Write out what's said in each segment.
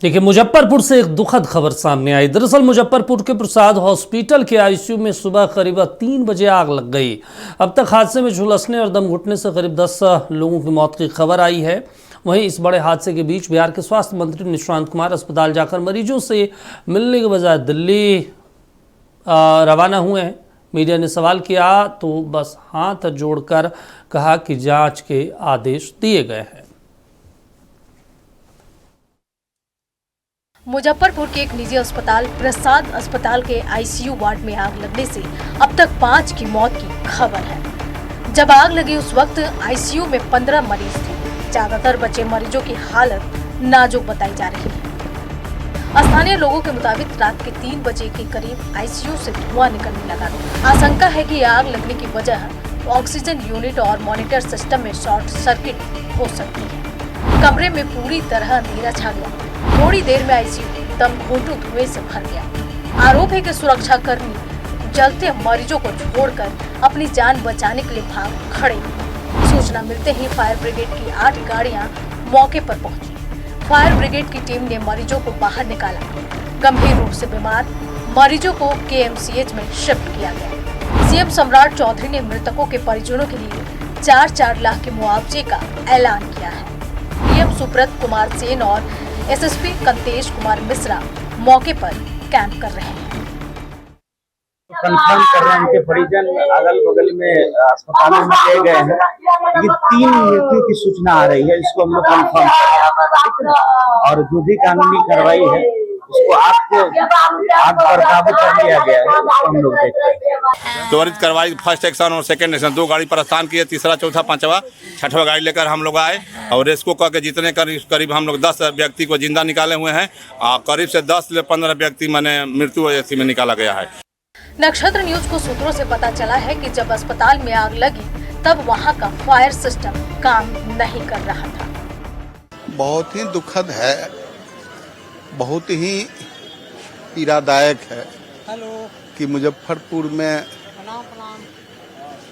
देखिए, मुजफ्फरपुर से एक दुखद खबर सामने आई। दरअसल मुजफ्फरपुर के प्रसाद हॉस्पिटल के आईसीयू में सुबह करीब 3 बजे आग लग गई। अब तक हादसे में झुलसने और दम घुटने से करीब 10 लोगों की मौत की खबर आई है। वहीं इस बड़े हादसे के बीच बिहार के स्वास्थ्य मंत्री निशांत कुमार अस्पताल जाकर मरीजों से मिलने के बजाय दिल्ली रवाना हुए हैं। मीडिया ने सवाल किया तो बस हाथ जोड़कर कहा कि जांच के आदेश दिए गए हैं। मुजफ्फरपुर के एक निजी अस्पताल प्रसाद अस्पताल के आईसीयू वार्ड में आग लगने से अब तक 5 की मौत की खबर है। जब आग लगी उस वक्त आईसीयू में 15 मरीज थे। ज्यादातर बचे मरीजों की हालत नाजुक बताई जा रही है। स्थानीय लोगों के मुताबिक रात के 3 बजे के करीब आईसीयू से धुआं निकलने लगा। आशंका है कि आग लगने की वजह ऑक्सीजन यूनिट और मॉनिटर सिस्टम में शॉर्ट सर्किट हो सकती है। कमरे में पूरी तरह अंधेरा छा गया। थोड़ी देर में आईसीयू दम घोंटू धुएं से भर गया। आरोप है कि सुरक्षाकर्मी जलते मरीजों को छोड़कर अपनी जान बचाने के लिए भाग खड़े। सूचना मिलते ही फायर ब्रिगेड की 8 गाड़ियां मौके पर पहुंची। फायर ब्रिगेड की टीम ने मरीजों को बाहर निकाला। गंभीर रूप से बीमार मरीजों को केएमसीएच में शिफ्ट किया गया। सीएम सम्राट चौधरी ने मृतकों के परिजनों के लिए 4-4 लाख के मुआवजे का ऐलान किया है। डीएम सुब्रत कुमार सेन और एसएसपी कंतेश कुमार मिश्रा मौके पर कैंप कर रहे हैं। कंफर्म कर रहे हैं, उनके परिजन अगल बगल में अस्पतालों में ले गए हैं। ये 3 मृत्यु की सूचना आ रही है, इसको हम लोग कंफर्म कर रहे हैं और जो भी कानूनी कार्रवाई है उसको आग पर काबू कर लिया गया है, उसको हम लोग देख रहे हैं। त्वरित कार्रवाई फर्स्ट एक्शन और सेकंड एक्शन 2 गाड़ी प्रस्थान किए। तीसरा, चौथा, 5वां, 6वां गाड़ी लेकर हम लोग आए और रेस्क्यू करके जितने करीब हम लोग 10 व्यक्ति को जिंदा निकाले हुए हैं और करीब से 10 से 15 व्यक्ति मैंने मृत्यु में निकाला गया है। नक्षत्र न्यूज को सूत्रों से पता चला है कि जब अस्पताल में आग लगी तब वहां का फायर सिस्टम काम नहीं कर रहा था। बहुत ही दुखद है, बहुत ही पीड़ादायक है कि मुजफ्फरपुर में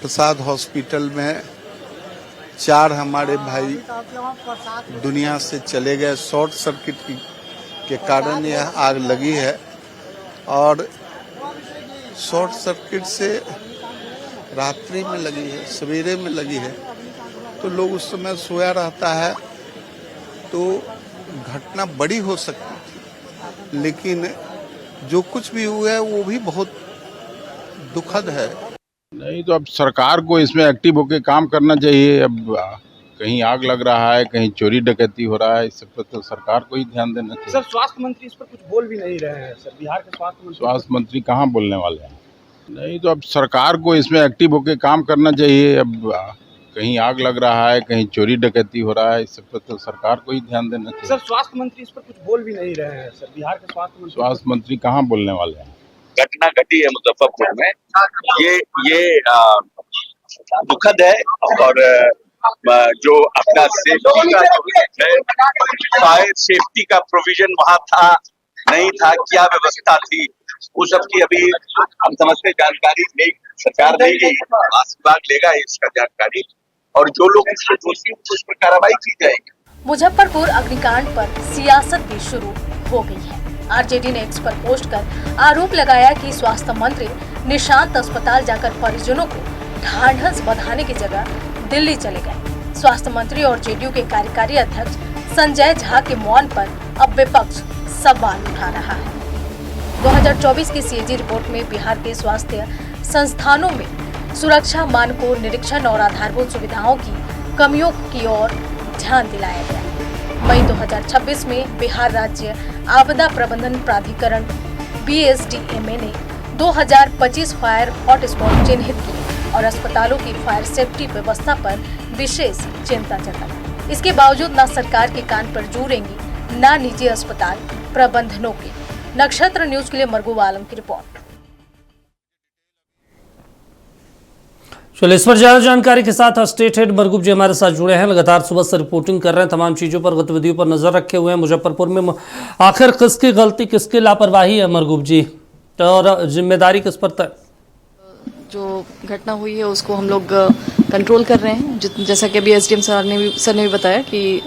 प्रसाद हॉस्पिटल में 4 हमारे भाई दुनिया से चले गए। शॉर्ट सर्किट के कारण यह आग लगी है और शॉर्ट सर्किट से रात्रि में लगी है, सवेरे में लगी है, तो लोग उस समय सोया रहता है तो घटना बड़ी हो सकती थी, लेकिन जो कुछ भी हुआ है वो भी बहुत दुखद है। नहीं तो अब सरकार को इसमें एक्टिव होकर काम करना चाहिए। अब कहीं आग लग रहा है, कहीं चोरी डकैती हो रहा है, इस सब पर तो सरकार को ही ध्यान देना चाहिए। सर, स्वास्थ्य मंत्री इस पर कुछ बोल भी नहीं रहे हैं। सर, बिहार के स्वास्थ्य मंत्री कहाँ बोलने वाले हैं? नहीं तो अब सरकार को इसमें एक्टिव होकर काम करना चाहिए। अब कहीं आग लग रहा है, कहीं चोरी डकैती हो रहा है, इस सब पर तो सरकार को ही ध्यान देना चाहिए। सर, स्वास्थ्य मंत्री इस पर कुछ बोल भी नहीं रहे हैं। सर, बिहार के स्वास्थ्य मंत्री कहाँ बोलने वाले हैं? घटना घटी है मुजफ्फरपुर में, ये दुखद है और जो अपना सेफ्टी का जो है, फायर सेफ्टी का प्रोविजन वहाँ था नहीं था, क्या व्यवस्था थी, वो सब की अभी हम समझते जानकारी नहीं सरकार देगी, स्वास्थ्य विभाग लेगा इसका जानकारी और जो लोग इसके दोषी उस पर कार्रवाई की जाएगी। मुजफ्फरपुर अग्निकांड पर सियासत भी शुरू हो गई है। आरजेडी ने एक्स पर पोस्ट कर आरोप लगाया कि स्वास्थ्य मंत्री निशांत अस्पताल जाकर परिजनों को ढांढस बंधाने की जगह दिल्ली चले गए। स्वास्थ्य मंत्री और जेडीयू के कार्यकारी अध्यक्ष संजय झा के मौन पर अब विपक्ष सवाल उठा रहा है। 2024 की सीएजी रिपोर्ट में बिहार के स्वास्थ्य संस्थानों में सुरक्षा मानकों, निरीक्षण और आधारभूत सुविधाओं की कमियों की ओर ध्यान दिलाया गया। मई 2026 में बिहार राज्य आपदा प्रबंधन प्राधिकरण BSDMA ने 2025 फायर हॉटस्पॉट चिन्हित किए और अस्पतालों की फायर सेफ्टी व्यवस्था पर विशेष चिंता जताई। इसके बावजूद न सरकार के कान पर जू रेंगी, न निजी अस्पताल प्रबंधनों के। नक्षत्र न्यूज के लिए मरगूब आलम की रिपोर्ट। चलिए, इस पर ज्यादा जानकारी के साथ स्टेट हेड मरगूब जी हमारे साथ जुड़े हैं। लगातार सुबह से रिपोर्टिंग कर रहे हैं, तमाम चीजों पर, गतिविधियों पर नजर रखे हुए हैं। मुजफ्फरपुर में आखिर किसकी गलती, किसकी लापरवाही है मरगूब जी, और जिम्मेदारी किस पर तय? जो घटना हुई है उसको हम लोग कंट्रोल कर रहे हैं। जैसा कि अभी एसडीएम सर ने भी बताया कि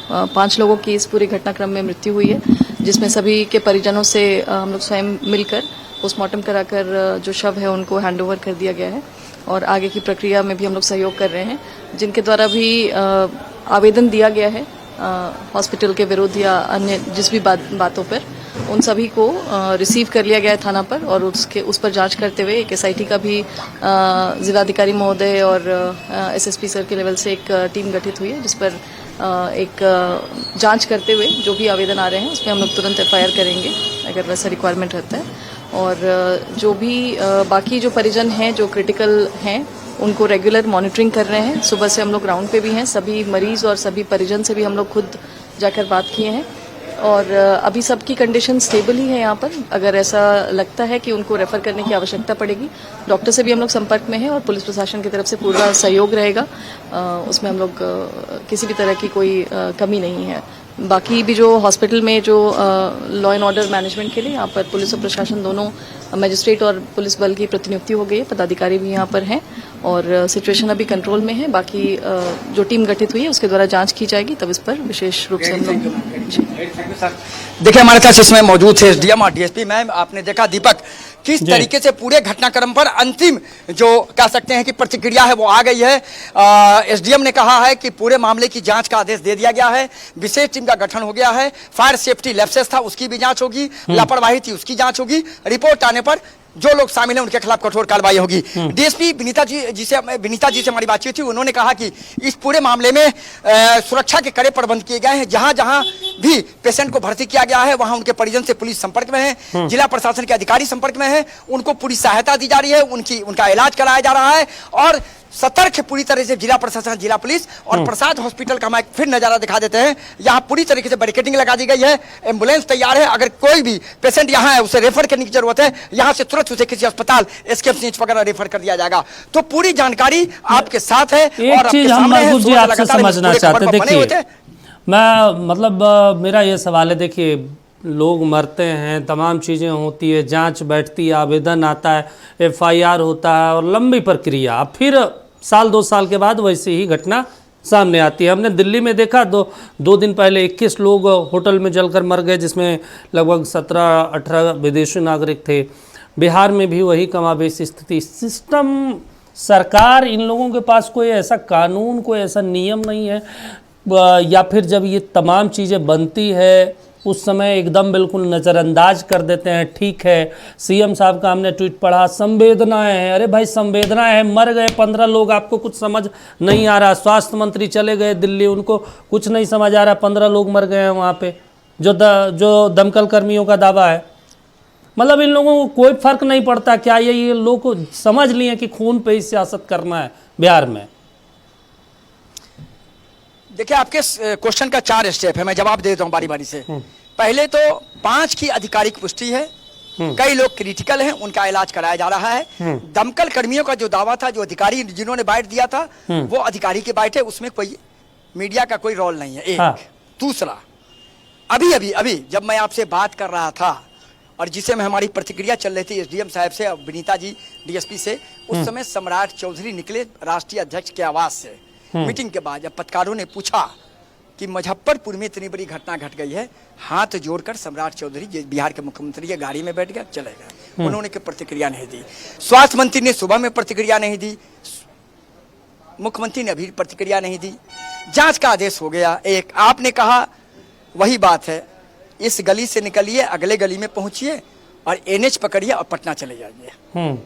5 लोगों की इस पूरे घटनाक्रम में मृत्यु हुई है, जिसमें सभी के परिजनों से हम लोग स्वयं मिलकर पोस्टमार्टम कराकर जो शव है उनको हैंडओवर कर दिया गया है और आगे की प्रक्रिया में भी हम लोग सहयोग कर रहे हैं, जिनके द्वारा भी आवेदन दिया गया है हॉस्पिटल के विरुद्ध या अन्य जिस भी बातों पर, उन सभी को रिसीव कर लिया गया है थाना पर और उस पर जांच करते हुए एक एसआईटी का भी जिलाधिकारी महोदय और एसएसपी सर के लेवल से एक टीम गठित हुई है, जिस पर एक जांच करते हुए जो भी आवेदन आ रहे हैं उसमें हम लोग तुरंत एफआईआर करेंगे अगर वैसा रिक्वायरमेंट रहता है। और जो भी बाकी जो परिजन हैं जो क्रिटिकल हैं उनको रेगुलर मॉनिटरिंग कर रहे हैं। सुबह से हम लोग ग्राउंड पे भी हैं, सभी मरीज और सभी परिजन से भी हम लोग खुद जाकर बात किए हैं और अभी सबकी कंडीशन स्टेबल ही है यहाँ पर। अगर ऐसा लगता है कि उनको रेफर करने की आवश्यकता पड़ेगी, डॉक्टर से भी हम लोग संपर्क में हैं और पुलिस प्रशासन की तरफ से पूरा सहयोग रहेगा, उसमें हम लोग किसी भी तरह की कोई कमी नहीं है। बाकी भी जो हॉस्पिटल में जो लॉ एंड ऑर्डर मैनेजमेंट के लिए यहाँ पर पुलिस और प्रशासन दोनों मजिस्ट्रेट और पुलिस बल की प्रतिनियुक्ति हो गई है, पदाधिकारी भी यहाँ पर हैं और सिचुएशन अभी कंट्रोल में है। बाकी जो टीम गठित हुई है उसके द्वारा जांच की जाएगी, तब इस पर विशेष रूप से हम लोग। देखिए हमारे साथ इसमें मौजूद थे एसडीएम और डीएसपी। मैम, आपने देखा दीपक किस तरीके से पूरे घटनाक्रम पर अंतिम जो कह सकते हैं कि प्रतिक्रिया है वो आ गई है। एसडीएम ने कहा है कि पूरे मामले की जांच का आदेश दे दिया गया है, विशेष टीम का गठन हो गया है, फायर सेफ्टी लैप्सेस था उसकी भी जांच होगी, लापरवाही थी उसकी जांच होगी, रिपोर्ट आने पर जो लोग शामिल हैं उनके खिलाफ कठोर कार्रवाई होगी। डीएसपी विनीता जी से हमारी बातचीत थी, उन्होंने कहा कि इस पूरे मामले में सुरक्षा के कड़े प्रबंध किए गए हैं। जहां जहां भी पेशेंट को भर्ती किया गया है वहां उनके परिजन से पुलिस संपर्क में है, जिला प्रशासन के अधिकारी संपर्क में है, उनको पूरी सहायता दी जा रही है, उनका इलाज कराया जा रहा है और सतर्क है पूरी तरह से जिला प्रशासन, जिला पुलिस और प्रसाद हॉस्पिटल का मैं फिर नजारा दिखा देते हैं। यहाँ पूरी तरीके से बैरिकेडिंग लगा दी गई है, एम्बुलेंस तैयार है, अगर कोई भी पेशेंट यहाँ है उसे रेफर करने की जरूरत है, यहाँ से तुरंत उसे किसी अस्पताल एसकेएमसीएच वगैरह रेफर कर दिया जाएगा। तो पूरी जानकारी आपके साथ है। एक चीज हम महबूब जी आपसे समझना चाहते हैं, देखिए मैं मतलब मेरा ये सवाल है, देखिए लोग मरते हैं, तमाम चीज़ें होती है, जांच बैठती है, आवेदन आता है, एफआईआर होता है और लंबी प्रक्रिया, फिर साल 2 साल के बाद वैसे ही घटना सामने आती है। हमने दिल्ली में देखा 2 दिन पहले 21 लोग होटल में जलकर मर गए, जिसमें लगभग 17-18 विदेशी नागरिक थे। बिहार में भी वही कमाबेश स्थिति। सिस्टम, सरकार, इन लोगों के पास कोई ऐसा कानून, कोई ऐसा नियम नहीं है, या फिर जब ये तमाम चीज़ें बनती है उस समय एकदम बिल्कुल नज़रअंदाज कर देते हैं। ठीक है, सीएम साहब का हमने ट्वीट पढ़ा, संवेदनाएं हैं। अरे भाई संवेदनाएं हैं, मर गए 15 लोग, आपको कुछ समझ नहीं आ रहा। स्वास्थ्य मंत्री चले गए दिल्ली, उनको कुछ नहीं समझ आ रहा, 15 लोग मर गए हैं वहाँ पे, जो दमकल कर्मियों का दावा है। मतलब इन लोगों को कोई फर्क नहीं पड़ता क्या? ये लोग समझ लिए कि खून पे ही सियासत करना है बिहार में। देखिए आपके क्वेश्चन का 4 स्टेप है, मैं जवाब दे देता हूँ बारी बारी से। पहले तो 5 की आधिकारिक पुष्टि है, कई लोग क्रिटिकल हैं, उनका इलाज कराया जा रहा है। दमकल कर्मियों का जो दावा था, जो अधिकारी जिन्होंने बाइट दिया था, वो अधिकारी की बाइट है, उसमें कोई मीडिया का कोई रोल नहीं है। एक दूसरा, अभी जब मैं आपसे बात कर रहा था और जिसे में हमारी प्रतिक्रिया चल रही थी एसडीएम साहब से और विनीता जी डीएसपी से, उस समय सम्राट चौधरी निकले राष्ट्रीय अध्यक्ष के आवास से मीटिंग के बाद। जब पत्रकारों ने पूछा कि मुजफ्फरपुर में इतनी बड़ी घटना घट गई है, हाथ जोड़कर सम्राट चौधरी बिहार के मुख्यमंत्री के गाड़ी में बैठ गया, चले गए। उन्होंने कोई प्रतिक्रिया नहीं दी। स्वास्थ्य मंत्री ने सुबह में प्रतिक्रिया नहीं दी, मुख्यमंत्री ने अभी प्रतिक्रिया नहीं दी। जांच का आदेश हो गया। एक आपने कहा, वही बात है, इस गली से निकलिए, अगले गली में पहुंचिए और एनएच पकड़िए और पटना चले जाइए।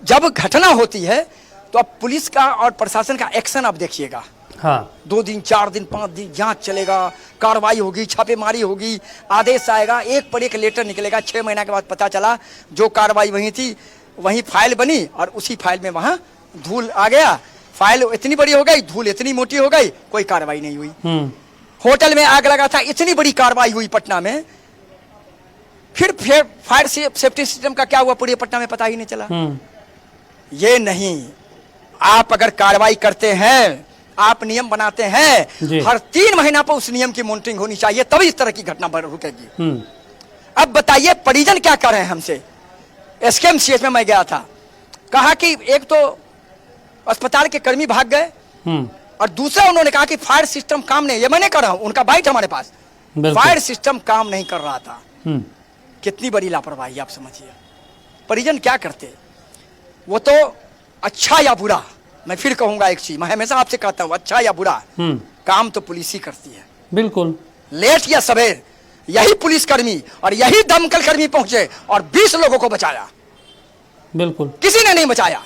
जब घटना होती है तो अब पुलिस का और प्रशासन का एक्शन आप देखिएगा। 2 दिन, 4 दिन, 5 दिन जांच चलेगा, कार्रवाई होगी, छापेमारी होगी, आदेश आएगा, एक पर एक लेटर निकलेगा। 6 महीना के बाद पता चला जो कार्रवाई वहीं थी वहीं फाइल बनी और उसी फाइल में वहां धूल आ गया। फाइल इतनी बड़ी हो गई, धूल इतनी मोटी हो गई, कोई कार्रवाई नहीं हुई। होटल में आग लगा था, इतनी बड़ी कार्रवाई हुई पटना में, फिर फायर सेफ्टी सिस्टम का क्या हुआ पूरे पटना में पता ही नहीं चला। ये नहीं, आप अगर कार्रवाई करते हैं, आप नियम बनाते हैं, हर 3 महीना पर उस नियम की मॉनिटरिंग होनी चाहिए, तभी इस तरह की घटना रुकेगी। अब बताइए परिजन क्या कर रहे हैं हमसे। एसकेएमसीएच में मैं गया था, कहा कि एक तो अस्पताल के कर्मी भाग गए और दूसरा उन्होंने कहा कि फायर सिस्टम काम नहीं, ये मैं नहीं कर रहा हूं, उनका बाइट हमारे पास, फायर सिस्टम काम नहीं कर रहा था। कितनी बड़ी लापरवाही आप समझिए। परिजन क्या करते, वो तो अच्छा या बुरा, मैं फिर कहूंगा एक चीज, मैं हमेशा आपसे कहता हूं, अच्छा या बुरा काम तो पुलिस ही करती है। बिल्कुल, लेट या सवेर यही पुलिसकर्मी और यही दमकल कर्मी पहुंचे और 20 लोगों को बचाया। बिल्कुल, किसी ने नहीं बचाया,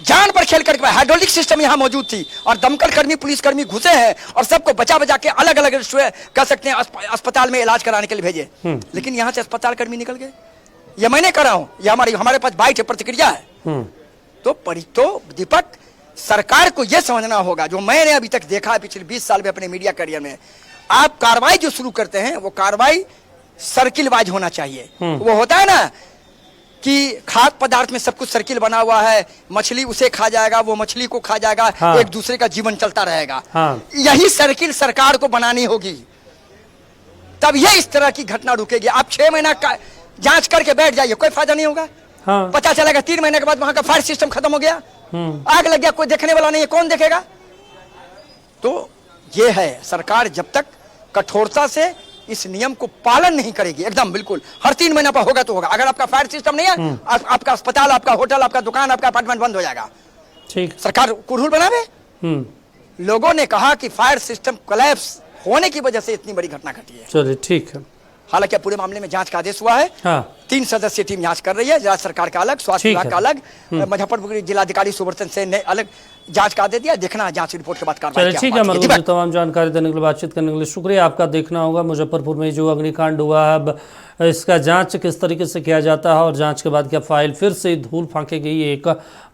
जान पर खेल करके। हाइड्रोलिक सिस्टम यहाँ मौजूद थी और दमकल कर्मी पुलिसकर्मी घुसे हैं और सबको बचा बचा के अलग अलग कह सकते हैं अस्पताल में इलाज कराने के लिए भेजे, लेकिन यहाँ से अस्पताल कर्मी निकल गए। ये मैं नहीं कर रहा हूँ, ये हमारे पास बाइट है, प्रतिक्रिया है। तो दीपक, सरकार को यह समझना होगा, जो मैंने अभी तक देखा है पिछले 20 साल में अपने मीडिया करियर में, आप कार्रवाई जो शुरू करते हैं वो कार्रवाई सर्किल वाइज होना चाहिए। वो होता है ना कि खाद्य पदार्थ में सब कुछ सर्किल बना हुआ है, मछली उसे खा जाएगा, वो मछली को खा जाएगा, एक दूसरे का जीवन चलता रहेगा। यही सर्किल सरकार को बनानी होगी, तब ये इस तरह की घटना रुकेगी। आप 6 महीना का जांच करके बैठ जाइए, कोई फायदा नहीं होगा। पता चलेगा 3 महीने के बाद वहां का फायर सिस्टम खत्म हो गया, आग लग गया, कोई देखने वाला नहीं है, कौन देखेगा। तो ये है, सरकार जब तक कठोरता से इस नियम को पालन नहीं करेगी, एकदम बिल्कुल हर 3 महीना पर होगा तो होगा। अगर आपका फायर सिस्टम नहीं है, आपका अस्पताल, आपका होटल, आपका दुकान, आपका अपार्टमेंट बंद हो जाएगा। ठीक, सरकार को रूल बनावे। लोगों ने कहा कि फायर सिस्टम कोलैप्स होने की वजह से इतनी बड़ी घटना घटी है। चलिए ठीक है। हालांकि पूरे मामले में जांच का आदेश हुआ है। 3 सदस्यीय टीम जांच कर रही है, राज्य सरकार का अलग, स्वास्थ्य विभाग का अलग, मुजफ्फरपुर के जिलाधिकारी सुब्रतन सेन ने अलग जांच का आदेश दिया। देखना जांच रिपोर्ट के बाद कार्रवाई। ठीक है, मुझे तमाम जानकारी देने के लिए, बातचीत करने के लिए शुक्रिया आपका। देखना होगा मुजफ्फरपुर में जो अग्निकांड हुआ है, अब इसका जांच किस तरीके से किया जाता है और जांच के बाद क्या फाइल फिर से धूल फेंकेगी, ये एक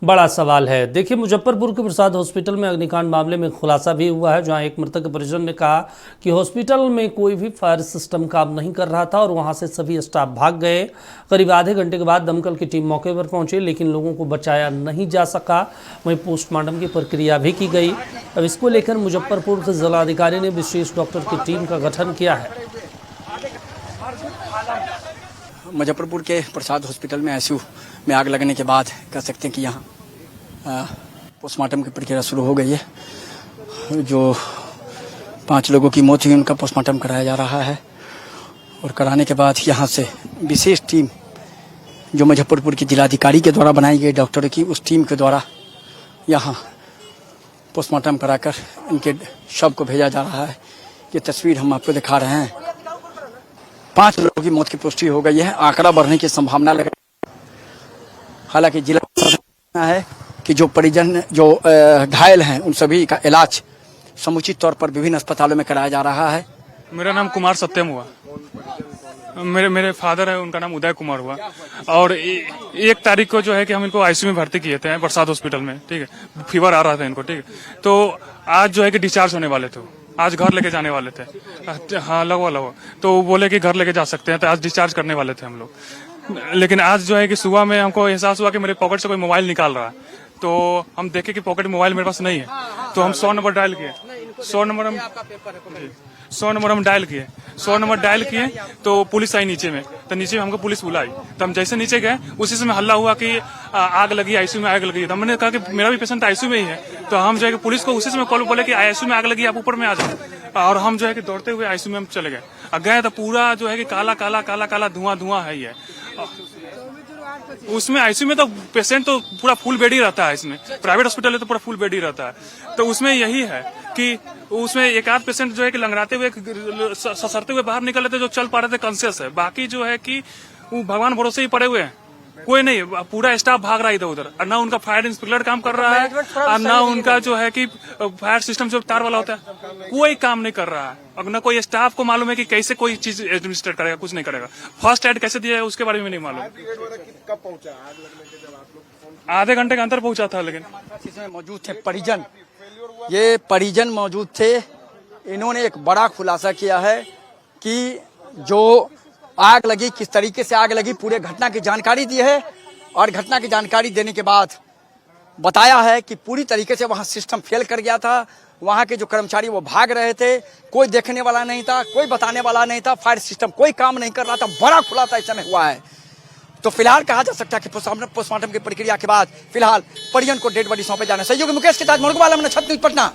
बड़ा सवाल है। देखिए, मुजफ्फरपुर के प्रसाद हॉस्पिटल में अग्निकांड मामले में खुलासा भी हुआ है, जहां एक मृतक के परिजन ने कहा कि हॉस्पिटल में कोई भी फायर सिस्टम काम नहीं कर रहा था और वहां से सभी स्टाफ भाग गए। करीब आधे घंटे के बाद दमकल की टीम मौके पर पहुंची, लेकिन लोगों को बचाया नहीं जा सका। वहीं पोस्टमार्टम की प्रक्रिया भी की गई। अब इसको लेकर मुजफ्फरपुर के जिलाधिकारी ने विशेष डॉक्टर की टीम का गठन किया है। मुजफ्फरपुर के प्रसाद हॉस्पिटल में आईसीयू में आग लगने के बाद कह सकते हैं कि यहाँ पोस्टमार्टम की प्रक्रिया शुरू हो गई है। जो 5 लोगों की मौत हुई उनका पोस्टमार्टम कराया जा रहा है और कराने के बाद यहाँ से विशेष टीम जो मुजफ्फरपुर के जिलाधिकारी के द्वारा बनाई गई डॉक्टरों की, उस टीम के द्वारा यहाँ पोस्टमार्टम कराकर इनके शव को भेजा जा रहा है। ये तस्वीर हम आपको दिखा रहे हैं। 5 लोगों की मौत की पुष्टि हो गई है, आंकड़ा बढ़ने की संभावना लग रही है। हालांकि जिला प्रशासन है कि जो परिजन जो घायल हैं उन सभी का इलाज समुचित तौर पर विभिन्न अस्पतालों में कराया जा रहा है। मेरा नाम कुमार सत्यम हुआ, मेरे फादर है, उनका नाम उदय कुमार हुआ। और 1 तारीख को जो है कि हम इनको आईसीयू में भर्ती किए थे प्रसाद हॉस्पिटल में, ठीक है। फीवर आ रहा था इनको, ठीक है। तो आज जो है कि डिस्चार्ज होने वाले थे, आज घर लेके जाने वाले थे। हाँ, लगवा तो वो बोले कि घर लेके जा सकते हैं, तो आज डिस्चार्ज करने वाले थे हम लोग। लेकिन आज जो है कि सुबह में हमको एहसास हुआ कि मेरे पॉकेट से कोई मोबाइल निकाल रहा है। तो हम देखे कि पॉकेट मोबाइल मेरे पास नहीं है, तो हम 100 नंबर डायल किए। 100 नंबर डायल किए तो पुलिस आई नीचे में। तो नीचे में हमको पुलिस बुलाई, तो हम जैसे नीचे गए उसी समय हल्ला हुआ कि आग लगी, आईसीयू में आग लगी। तो हमने कहा कि मेरा भी पेशेंट आईसीयू में ही है। तो हम जो है कि पुलिस को उसी समय कॉल बोले कि आईसीयू में आग लगी, आप ऊपर में आ जाओ। और हम जो है कि दौड़ते हुए आईसीयू में हम चले गए। गए तो पूरा जो है कि काला काला काला काला धुआं है ये। उसमें आईसीयू में तो पेशेंट तो पूरा फुल बेड ही रहता है, इसमें प्राइवेट हॉस्पिटल है तो पूरा फुल बेड ही रहता है। तो उसमें यही है कि उसमें एक आध पेशेंट जो है कि लंगड़ाते हुए ससरते हुए बाहर निकल रहे थे, जो चल पा रहे थे कॉन्शियस है। बाकी जो है कि वो भगवान भरोसे ही पड़े हुए हैं, कोई नहीं, पूरा स्टाफ भाग रहा है इधर उधर। और ना उनका फायर इंस्पेक्टर काम कर रहा है और ना उनका जो है कि फायर सिस्टम जो तार वाला होता है कोई काम नहीं कर रहा है। और ना कोई स्टाफ को मालूम है कि कैसे कोई चीज एडमिनिस्ट्रेट करेगा, कुछ नहीं करेगा। फर्स्ट एड कैसे दिया है उसके बारे में नहीं मालूम। आधे घंटे के अंदर पहुंचा था, लेकिन मौजूद थे परिजन, ये परिजन मौजूद थे। इन्होंने एक बड़ा खुलासा किया है कि जो आग लगी, किस तरीके से आग लगी, पूरे घटना की जानकारी दी है। और घटना की जानकारी देने के बाद बताया है कि पूरी तरीके से वहां सिस्टम फेल कर गया था। वहां के जो कर्मचारी वो भाग रहे थे, कोई देखने वाला नहीं था, कोई बताने वाला नहीं था, फायर सिस्टम कोई काम नहीं कर रहा था। बड़ा खुलासा इस समय हुआ है। तो फिलहाल कहा जा सकता है कि पोस्टमार्टम की प्रक्रिया के बाद फिलहाल परिजन को डेड बॉडी सौंपे जाना। सहयोगी मुकेश के साथ मोरगवाला में छत न्यूज़ पटना।